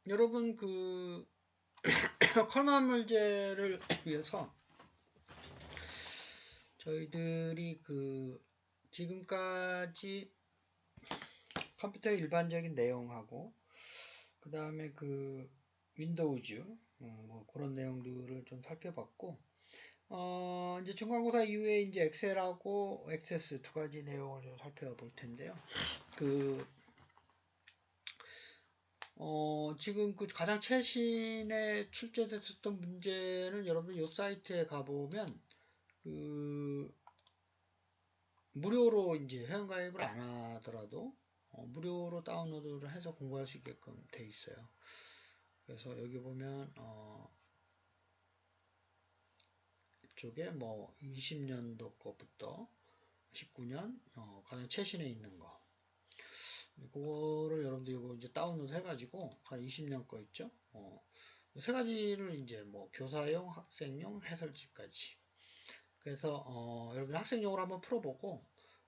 여러분 컬만 문제를 위해서 저희들이 지금까지 컴퓨터의 일반적인 내용하고 그 다음에 윈도우즈 뭐 그런 내용들을 좀 살펴봤고 이제 중간고사 이후에 이제 엑셀하고 액세스 두 가지 내용을 좀 살펴볼 텐데요. 지금 가장 최신에 출제됐었던 문제는 여러분 이 사이트에 가보면 무료로 이제 회원가입을 안 하더라도 무료로 다운로드를 해서 공부할 수 있게끔 돼 있어요. 그래서 여기 보면 이쪽에 뭐 20년도 거부터 19년 가장 최신에 있는 거 그거를 여러분들 이거 이제 다운로드 해가지고 한 20년 거 있죠? 세 가지를 이제 뭐 교사용, 학생용, 해설집까지. 그래서 여러분 학생용으로 한번 풀어보고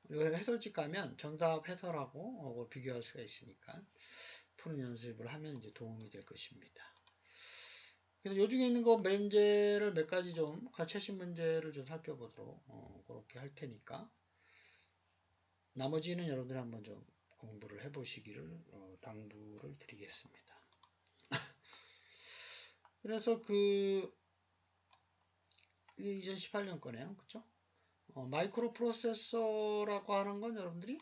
해설집 가면 정답 해설하고 비교할 수가 있으니까 푸는 연습을 하면 이제 도움이 될 것입니다. 그래서 요 중에 있는 거 문제를 몇 가지 좀 최신 문제를 좀 살펴보도록 그렇게 할 테니까 나머지는 여러분들이 한번 좀 공부를 해보시기를 당부를 드리겠습니다. 그래서 2018년 거네요, 그쵸? 마이크로 프로세서라고 하는 건 여러분들이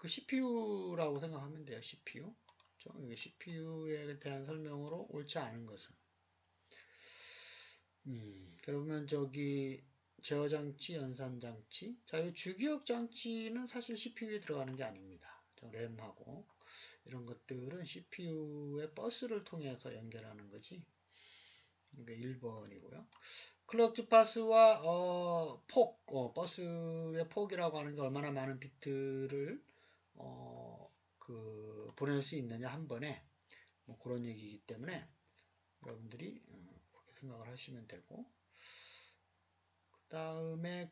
CPU라고 생각하면 돼요. CPU. 그렇죠? 이게 CPU에 대한 설명으로 옳지 않은 것은. 그러면 제어장치, 연산장치. 자, 이 주기억 장치는 사실 CPU에 들어가는 게 아닙니다. 램하고 이런 것들은 CPU의 버스를 통해서 연결하는 거지. 이게 1번이고요. 클럭 주파수와 버스의 폭이라고 하는 게 얼마나 많은 비트를 보낼 수 있느냐 한 번에 뭐 그런 얘기이기 때문에 여러분들이 그렇게 생각을 하시면 되고 그 다음에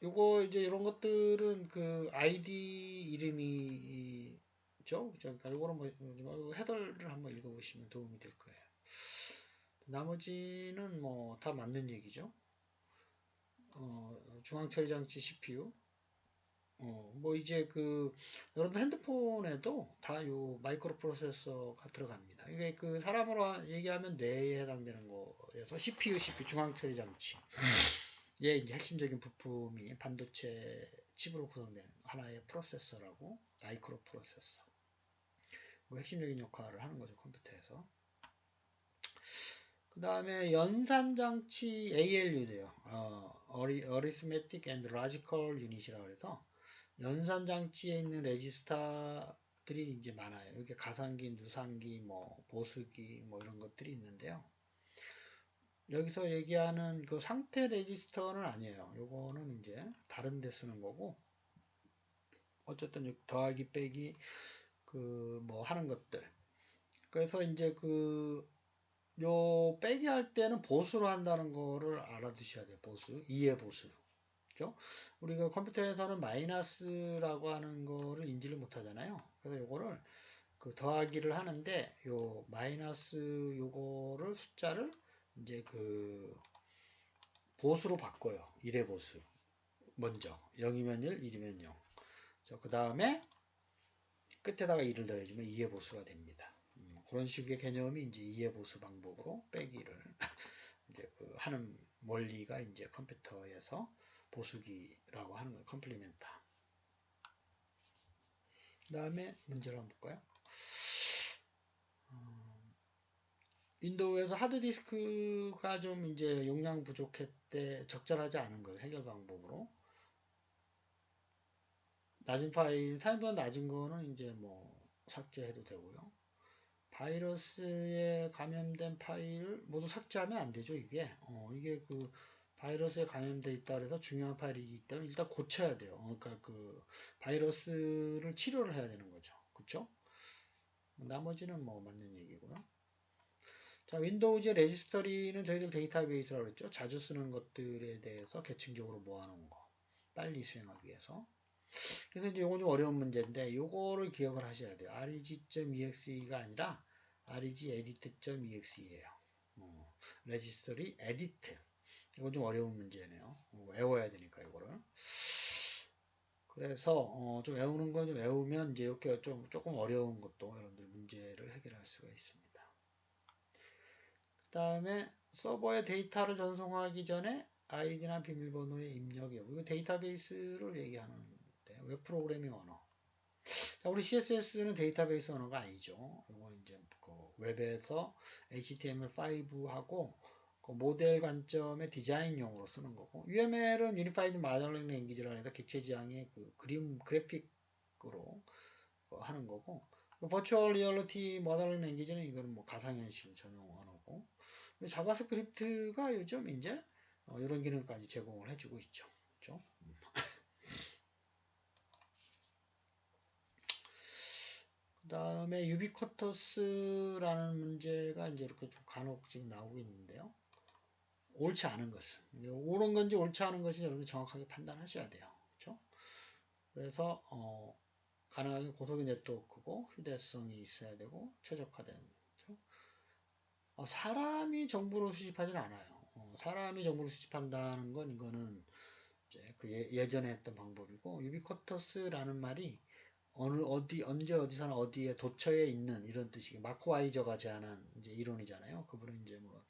요거 이제 이런 것들은 아이디 이름이죠. 그러니까 요거는 뭐 해설을 한번 읽어보시면 도움이 될 거예요. 나머지는 뭐 다 맞는 얘기죠. 중앙처리장치 CPU. 뭐 이제 여러분들 핸드폰에도 다 요 마이크로 프로세서가 들어갑니다. 이게 사람으로 얘기하면 뇌에 해당되는 거여서 CPU 중앙처리장치. 얘 이제 핵심적인 부품이 반도체 칩으로 구성된 하나의 프로세서라고 마이크로 프로세서. 핵심적인 역할을 하는 거죠, 컴퓨터에서. 그 다음에 연산장치 ALU래요. Arithmetic and Logical Unit이라고 해서 연산장치에 있는 레지스터들이 이제 많아요. 이렇게 가상기, 누상기, 뭐 보수기, 뭐 이런 것들이 있는데요. 여기서 얘기하는 상태 레지스터는 아니에요. 요거는 이제 다른 데 쓰는 거고, 어쨌든 더하기, 빼기, 뭐 하는 것들. 그래서 이제 요 빼기 할 때는 보수로 한다는 거를 알아두셔야 돼요. 보수, 2의 보수. 그죠? 우리가 컴퓨터에서는 마이너스라고 하는 거를 인지를 못 하잖아요. 그래서 요거를 더하기를 하는데 요 마이너스 요거를 숫자를 이제 보수로 바꿔요. 1의 보수. 먼저 0이면 1, 1이면 0. 그 다음에 끝에다가 1을 더해주면 2의 보수가 됩니다. 그런 식의 개념이 이제 2의 보수 방법으로 빼기를 이제 하는 원리가 이제 컴퓨터에서 보수기라고 하는 거예요. 컴플리멘타. 그 다음에 문제를 한번 볼까요? 윈도우에서 하드디스크가 좀 이제 용량 부족했대 적절하지 않은 거예요. 해결 방법으로. 낮은 파일, 타임보다 낮은 거는 이제 뭐 삭제해도 되고요. 바이러스에 감염된 파일을 모두 삭제하면 안 되죠, 이게. 이게 바이러스에 감염돼 있다 그래서 중요한 파일이기 때문에 일단 고쳐야 돼요. 그러니까 바이러스를 치료를 해야 되는 거죠. 그쵸? 나머지는 뭐 맞는 얘기고요. 자, 윈도우즈 레지스터리는 저희들 데이터베이스라고 그랬죠. 자주 쓰는 것들에 대해서 계층적으로 모아놓은 거. 빨리 수행하기 위해서. 그래서 이제 요건 좀 어려운 문제인데 요거를 기억을 하셔야 돼요. reg.exe가 아니라 regedit.exe예요. 레지스터리 에디트. 이건 좀 어려운 문제네요. 외워야 되니까 이거를. 그래서 좀 외우는 거 좀 외우면 이제 이렇게 좀 조금 어려운 것도 여러분들 문제를 해결할 수가 있습니다. 그 다음에 서버에 데이터를 전송하기 전에 아이디나 비밀번호의 입력 여부. 이거 데이터베이스를 얘기하는데 웹 프로그래밍 언어. 자, 우리 CSS는 데이터베이스 언어가 아니죠. 이건 이제 그 웹에서 HTML5하고 그 모델 관점의 디자인용으로 쓰는 거고, UML은 유니파이드 모델링 랭귀지라 해서 객체 지향의 그 그래픽으로 하는 거고, 버추얼 리얼리티 모델링 랭귀지는 이거는 뭐 가상현실 전용 언어고, 자바스크립트가 요즘 이제 이런 기능까지 제공을 해주고 있죠. 그렇죠? 그 다음에 유비쿼터스라는 문제가 이제 이렇게 좀 간혹 지금 나오고 있는데요. 옳지 않은 것은, 옳은 건지 옳지 않은 것인지 여러분들 정확하게 판단하셔야 돼요. 그렇죠? 그래서 가능하게 고속의 네트워크고 휴대성이 있어야 되고 최적화된. 그렇죠? 사람이 정보를 수집하지는 않아요. 사람이 정보를 수집한다는 건 이거는 이제 그 예전에 했던 방법이고, 유비쿼터스라는 말이 언제 어디서나 어디에 도처에 있는 이런 뜻이고, 마크 와이저가 제안한 이제 이론이잖아요. 그분은 이제 물론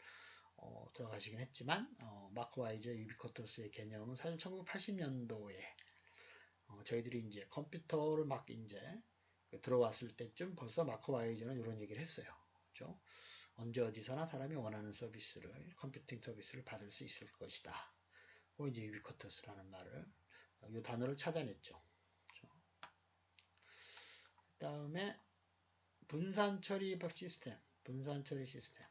들어가시긴 했지만 마크 와이저 유비쿼터스의 개념은 사실 1980년도에 저희들이 이제 컴퓨터를 막 이제 들어왔을 때쯤 벌써 마크 와이저는 이런 얘기를 했어요. 그렇죠? 언제 어디서나 사람이 원하는 서비스를 컴퓨팅 서비스를 받을 수 있을 것이다. 그 이제 유비쿼터스라는 말을 이 단어를 찾아냈죠. 그렇죠? 그 다음에 분산 처리 시스템, 분산 처리 시스템.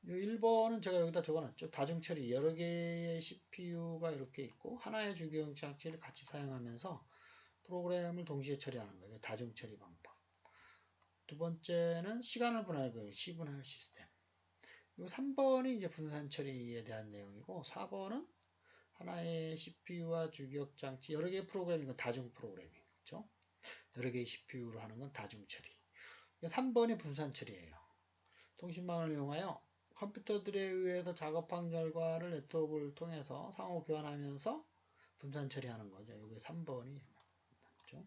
이 1번은 제가 여기다 적어놨죠. 다중 처리 여러 개의 CPU가 이렇게 있고 하나의 주기용 장치를 같이 사용하면서 프로그램을 동시에 처리하는 거예요. 다중 처리 방법. 두 번째는 시간을 분할, 시분할 시스템. 그리고 3번이 이제 분산 처리에 대한 내용이고, 4번은 하나의 CPU와 주기역 장치, 여러 개의 프로그램인 건 다중 프로그래밍. 그렇죠? 여러 개의 CPU로 하는 건 다중 처리. 3번이 분산 처리예요. 통신망을 이용하여 컴퓨터들에 의해서 작업한 결과를 네트워크를 통해서 상호 교환하면서 분산 처리하는 거죠. 이게 3번이 맞죠?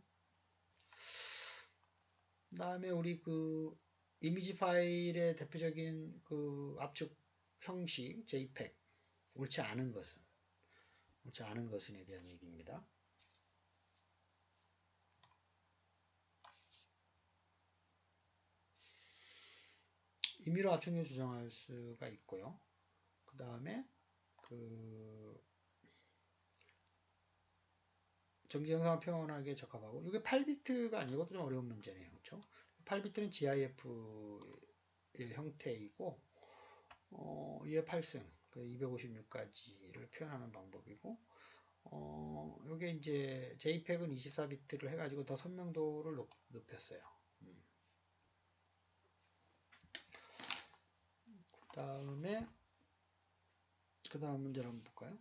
그 다음에 우리 그 이미지 파일의 대표적인 그 압축 형식 JPEG 옳지 않은 것은에 대한 얘기입니다. 임의로 압축률 조정할 수가 있고요. 그 다음에 그 정지 영상을 표현하기에 적합하고, 이게 8비트가 아니고 이것도 좀 어려운 문제네요. 그렇죠? 8비트는 GIF의 형태이고, 2의 8승, 256까지를 표현하는 방법이고, 이게 이제 JPEG은 24비트를 해가지고 더 선명도를 높였어요. 그 다음 문제를 한번 볼까요?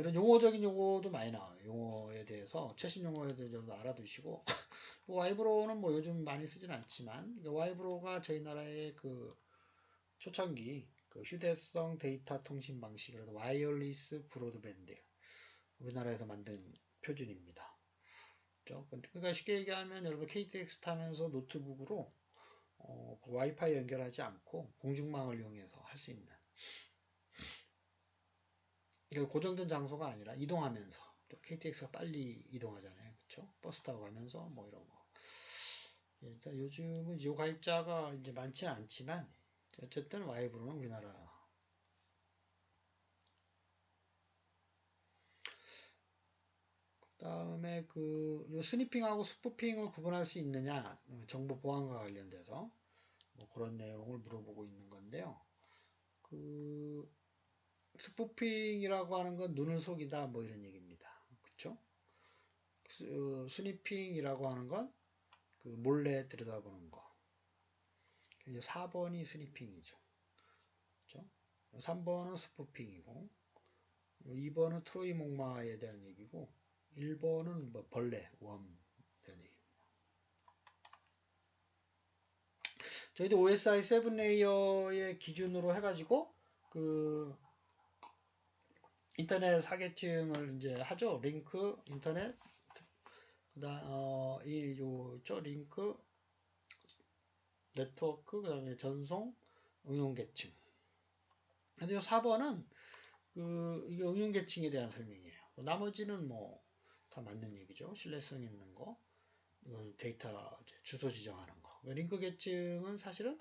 이런 용어적인 용어도 많이 나와요. 용어에 대해서, 최신 용어에 대해서 알아두시고, 와이브로는 뭐 요즘 많이 쓰진 않지만, 와이브로가 저희 나라의 그 초창기 그 휴대성 데이터 통신 방식이라도 와이어리스 브로드밴드, 우리나라에서 만든 표준입니다. 그렇죠? 그러니까 쉽게 얘기하면 여러분 KTX 타면서 노트북으로 그 와이파이 연결하지 않고 공중망을 이용해서 할 수 있는, 그러니까 고정된 장소가 아니라 이동하면서, KTX가 빨리 이동하잖아요. 그렇죠? 버스 타고 가면서 뭐 이런 거. 요즘은 요 가입자가 이제 많지는 않지만 어쨌든 와이브로는 우리나라. 그 다음에 그 스니핑하고 스푸핑을 구분할 수 있느냐, 정보 보안과 관련돼서 뭐 그런 내용을 물어보고 있는 건데요. 그 스푸핑이라고 하는 건 눈을 속이다 뭐 이런 얘기입니다. 그렇죠? 스니핑이라고 하는 건 그 몰래 들여다보는 거. 4번이 스니핑이죠. 그렇죠? 3번은 스푸핑이고, 2번은 트로이 목마에 대한 얘기고, 1번은 뭐 벌레, 웜. 저희도 OSI 7 레이어의 기준으로 해가지고 그 인터넷 사계층을 이제 하죠. 링크, 인터넷, 그다음 이요저 링크, 네트워크, 그다음에 전송, 응용 계층. 근데 4번은 이게 응용 계층에 대한 설명이에요. 나머지는 뭐 다 맞는 얘기죠. 신뢰성 있는 거, 이건 데이터 주소 지정하는 거. 링크 계층은 사실은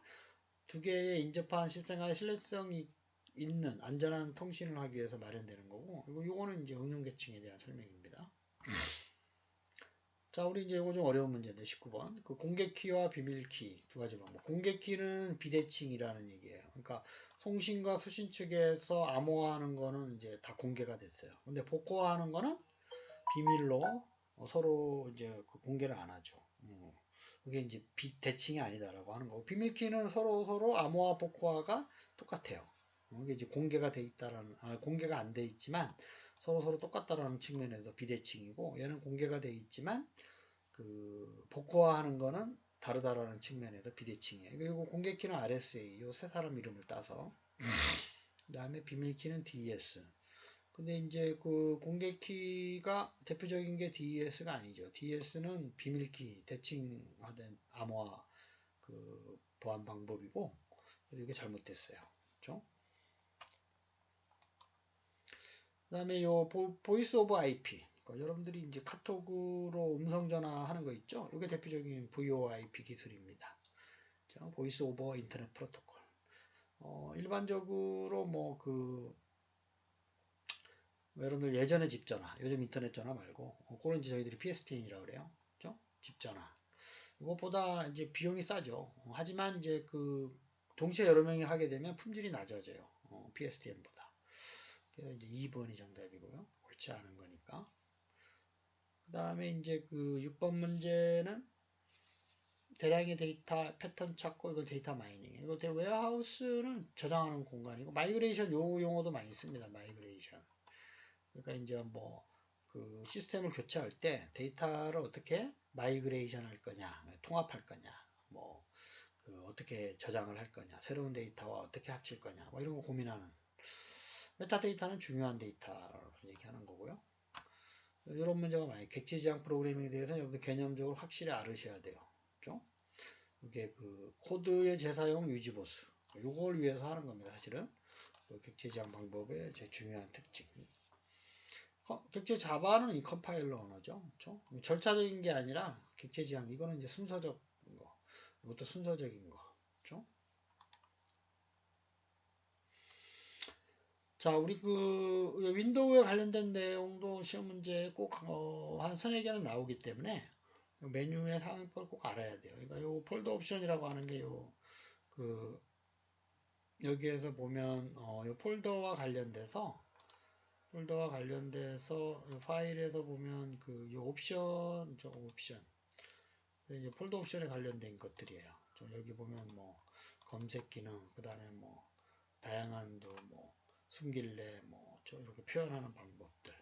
두 개의 인접한 시스템 간의 신뢰성이 있는 안전한 통신을 하기 위해서 마련되는 거고, 그리고 요거는 이제 응용 계층에 대한 설명입니다. 자, 우리 이제 이거 좀 어려운 문제인데 19번. 그 공개 키와 비밀 키 두 가지 방법. 공개 키는 비대칭이라는 얘기예요. 그러니까 송신과 수신 측에서 암호화하는 거는 이제 다 공개가 됐어요. 근데 복호화하는 거는 비밀로 서로 이제 그 공개를 안 하죠. 그게 이제 비대칭이 아니다라고 하는 거고, 비밀 키는 서로 암호화 복호화가 똑같아요. 이게 이제 공개가 돼 있다라는, 공개가 안 돼 있지만 서로 똑같다라는 측면에서 비대칭이고, 얘는 공개가 돼 있지만 그 복호화하는 거는 다르다라는 측면에서 비대칭이에요. 그리고 공개 키는 RSA, 요 세 사람 이름을 따서, 그 다음에 비밀 키는 DES. 근데 이제 그 공개 키가 대표적인 게 DES가 아니죠. DES는 비밀키 대칭화된 암호화 그 보안 방법이고, 이게 잘못됐어요. 그렇죠? 그다음에 요 보이스 오브 IP. 그러니까 여러분들이 이제 카톡으로 음성 전화하는 거 있죠? 이게 대표적인 VoIP 기술입니다. 보이스 오버 인터넷 프로토콜. 일반적으로 여러분들 예전에 집전화, 요즘 인터넷 전화 말고, 그걸 이제 저희들이 PSTN이라고 그래요. 그죠? 집전화. 이것보다 이제 비용이 싸죠. 하지만 이제 동시에 여러 명이 하게 되면 품질이 낮아져요. PSTN보다. 그래서 이제 2번이 정답이고요. 옳지 않은 거니까. 그 다음에 이제 6번 문제는 대량의 데이터 패턴 찾고, 이건 데이터 마이닝. 이거 웨어하우스는 저장하는 공간이고, 마이그레이션 요 용어도 많이 씁니다. 마이그레이션. 그러니까 이제 시스템을 교체할 때 데이터를 어떻게 마이그레이션 할 거냐, 통합할 거냐, 어떻게 저장을 할 거냐, 새로운 데이터와 어떻게 합칠 거냐, 이런 거 고민하는. 메타데이터는 중요한 데이터라고 얘기하는 거고요. 이런 문제가 많아요. 객지지향 프로그래밍에 대해서 여러분들 개념적으로 확실히 알으셔야 돼요. 그죠? 이게 코드의 재사용 유지보수. 요걸 위해서 하는 겁니다. 사실은. 객지지향 방법의 제일 중요한 특징. 객체 자바는 이 컴파일러 언어죠. 그렇죠? 절차적인 게 아니라 객체지향. 이거는 이제 순서적인 거. 이것도 순서적인 거. 그렇죠? 자, 우리 윈도우에 관련된 내용도 시험 문제에 꼭 한 서너 개는 나오기 때문에 메뉴의 상위표를 꼭 알아야 돼요. 그러니까 요 폴더 옵션이라고 하는 게 여기에서 보면 요 폴더와 관련돼서 파일에서 보면 요 옵션, 이제 폴더 옵션에 관련된 것들이에요. 여기 보면 검색 기능, 그 다음에 다양한 숨길래 이렇게 표현하는 방법들,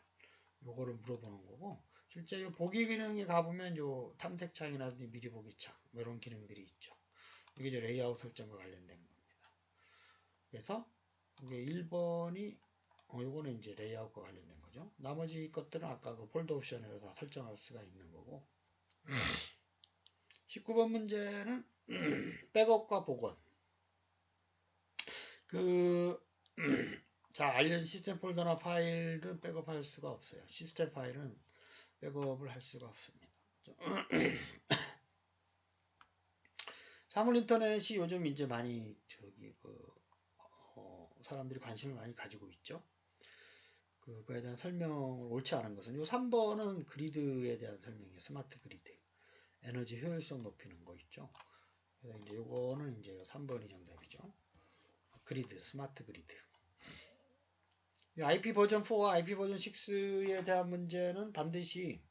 요거를 물어보는 거고, 실제 요 보기 기능에 가보면 요 탐색창이라든지 미리 보기 창 이런 기능들이 있죠. 이게 이제 레이아웃 설정과 관련된 겁니다. 그래서 이게 1번이 요거는 이제 레이아웃과 관련된 거죠. 나머지 것들은 아까 폴더 옵션에서 다 설정할 수가 있는 거고. 19번 문제는 백업과 복원. 자, 알려진 시스템 폴더나 파일은 백업할 수가 없어요. 시스템 파일은 백업을 할 수가 없습니다. 사물 인터넷이 요즘 이제 많이 사람들이 관심을 많이 가지고 있죠. 그거에 대한 설명을 옳지 않은 것은 요 3번은 그리드에 대한 설명이에요. 스마트 그리드. 에너지 효율성 높이는 거 있죠. 그래서 이제 요거는 이제 3번이 정답이죠. 그리드, 스마트 그리드. IP 버전 4와 IP 버전 6에 대한 문제는 반드시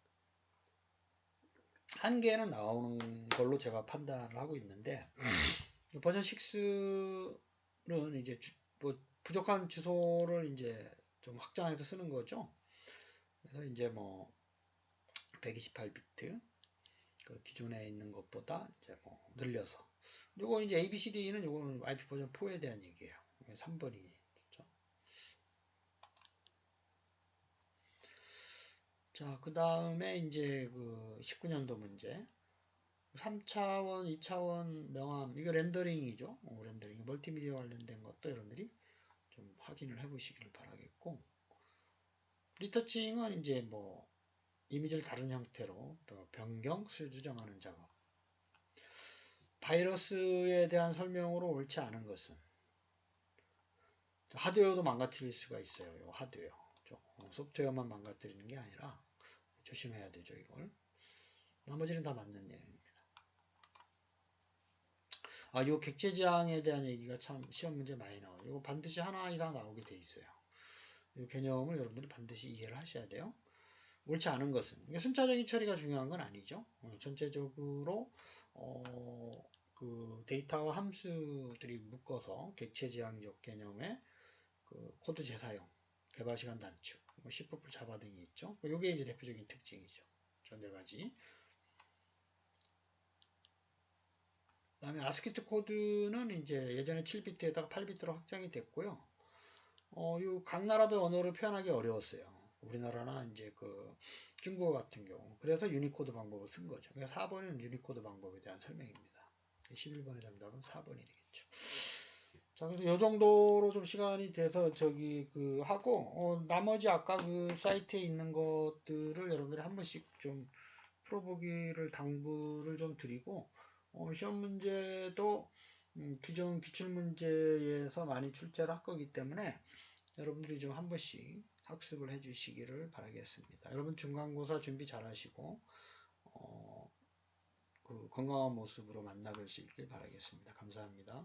한 개는 나오는 걸로 제가 판단을 하고 있는데, 버전 6는 이제 부족한 주소를 이제 좀 확장해서 쓰는 거죠. 그래서 이제 128비트. 그 기존에 있는 것보다 이제 뭐 늘려서. 요거 이제 ABCD는 요거는 IP 버전 4에 대한 얘기예요. 3번이. 자, 그 다음에 이제 그 19년도 문제. 3차원, 2차원 명암, 이거 렌더링이죠. 렌더링. 멀티미디어 관련된 것도 여러분들이 좀 확인을 해 보시기를 바라겠고. 리터칭은 이제 뭐, 이미지를 다른 형태로 또 변경, 수정하는 작업. 바이러스에 대한 설명으로 옳지 않은 것은 하드웨어도 망가뜨릴 수가 있어요. 요 하드웨어. 소프트웨어만 망가뜨리는 게 아니라 조심해야 되죠, 이걸. 나머지는 다 맞는 내용입니다. 요 객체 지향에 대한 얘기가 참 시험 문제 많이 나와요. 이거 반드시 하나 이상 나오게 돼 있어요. 이 개념을 여러분들이 반드시 이해를 하셔야 돼요. 옳지 않은 것은 순차적인 처리가 중요한 건 아니죠. 전체적으로 그 데이터와 함수들이 묶어서 객체 지향적 개념의 그 코드 재사용, 개발 시간 단축, C++ 자바 등이 있죠. 이게 이제 대표적인 특징이죠. 저 네 가지. 그다음에 아스키트 코드는 이제 예전에 7비트에다가 8비트로 확장이 됐고요. 각 나라의 언어를 표현하기 어려웠어요. 우리나라나 이제 그 중국어 같은 경우. 그래서 유니코드 방법을 쓴 거죠. 그러니까 4번은 유니코드 방법에 대한 설명입니다. 11번의 정답은 4번이 되겠죠. 자, 그래서 요 정도로 좀 시간이 돼서 저기 그 하고 나머지 아까 그 사이트에 있는 것들을 여러분들이 한 번씩 좀 풀어보기를 당부를 좀 드리고 시험 문제도 기존 기출문제에서 많이 출제를 할 거기 때문에 여러분들이 좀 한 번씩 학습을 해 주시기를 바라겠습니다. 여러분 중간고사 준비 잘 하시고 그 건강한 모습으로 만나 뵐 수 있길 바라겠습니다. 감사합니다.